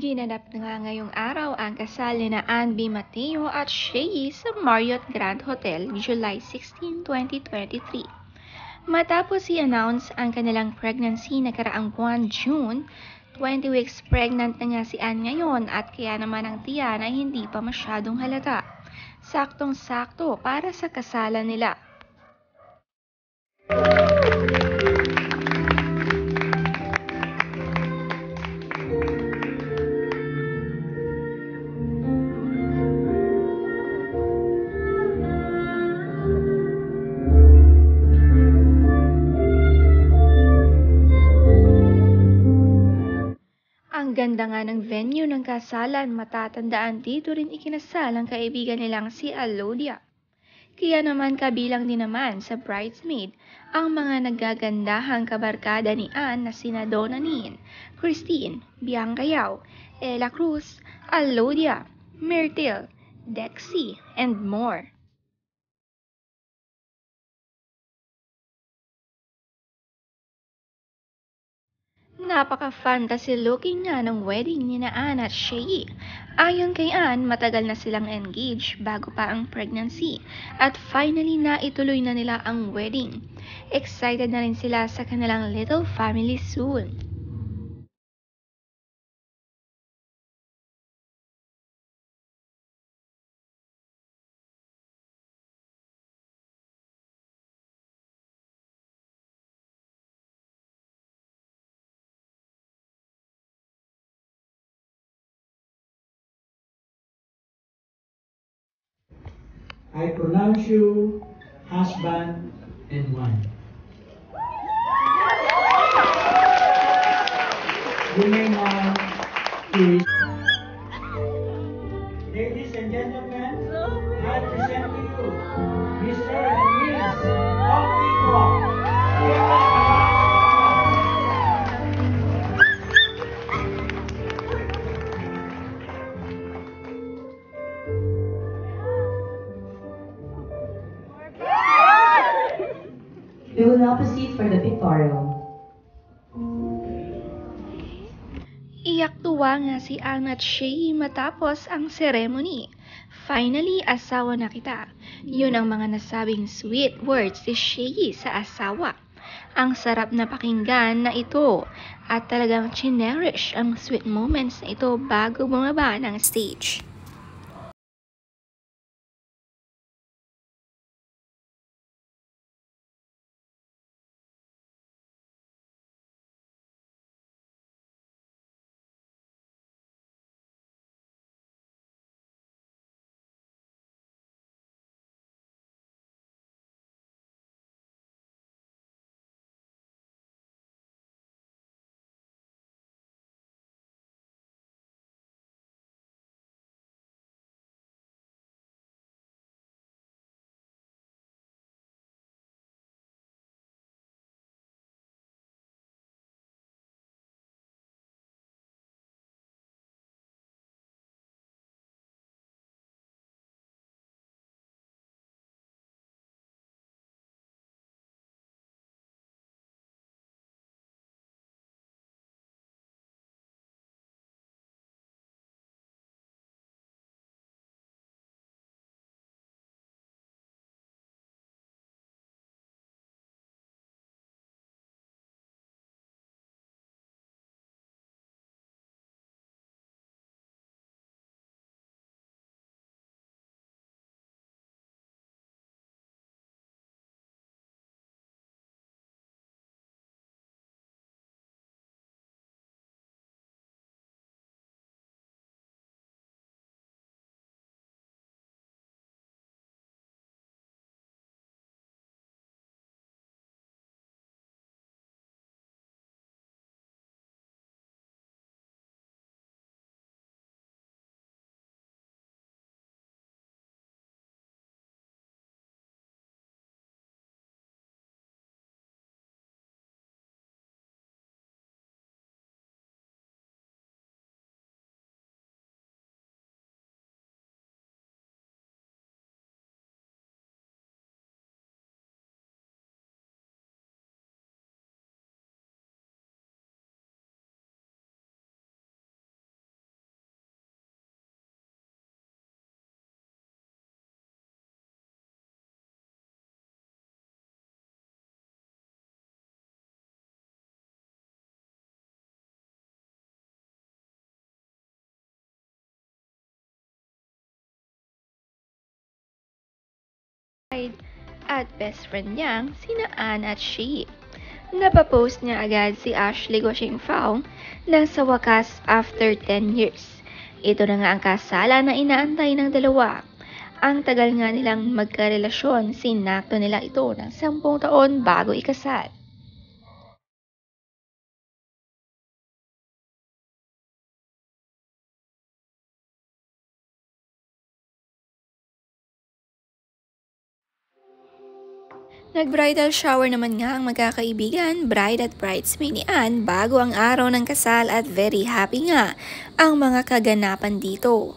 Ginanap na nga ngayong araw ang kasal ni na Ann B. Mateo at Shea sa Marriott Grand Hotel, July 16, 2023. Matapos i-announce ang kanilang pregnancy nakaraang buwan June, 20 weeks pregnant na nga si Ann ngayon at kaya naman ang tiyan ay hindi pa masyadong halata. Saktong-sakto para sa kasalan nila. Ang ganda nga ng venue ng kasalan, matatandaan dito rin ikinasal ang kaibigan nilang si Alodia. Kaya naman kabilang din naman sa bridesmaid ang mga naggagandahang kabarkada ni Ann na sina Donna Nin, Christine, Bianca Yao, Ella Cruz, Alodia, Myrtle, Dexy, and more. Napaka-fantasy looking nga ng wedding ni na Ann at Shea. Ayon kay Ann, matagal na silang engaged bago pa ang pregnancy at finally na ituloy na nila ang wedding. Excited na rin sila sa kanilang little family soon. I pronounce you husband and wife. You may now kiss. Ladies and gentlemen, I present to you Mr. and Ms. Optico. We will now proceed for the pictorial. Iyak tuwa nga si Ann at Shea matapos ang ceremony. Finally, asawa na kita. Yun ang mga nasabing sweet words ni Shea sa asawa. Ang sarap na pakinggan na ito at talagang cherish ang sweet moments na ito bago bumaba ng stage. at best friend niyang sina Anne at Shea. Napapost niya agad si Ashley Guo-Shengfao nang sa wakas after 10 years. Ito na nga ang kasalan na inaantay ng dalawa. Ang tagal nga nilang magkarelasyon, sinakto nila ito ng 10 taon bago ikasal. Nag-bridal shower naman nga ang magkakaibigan, bride at bridesmaid ni Anne bago ang araw ng kasal at very happy nga ang mga kaganapan dito.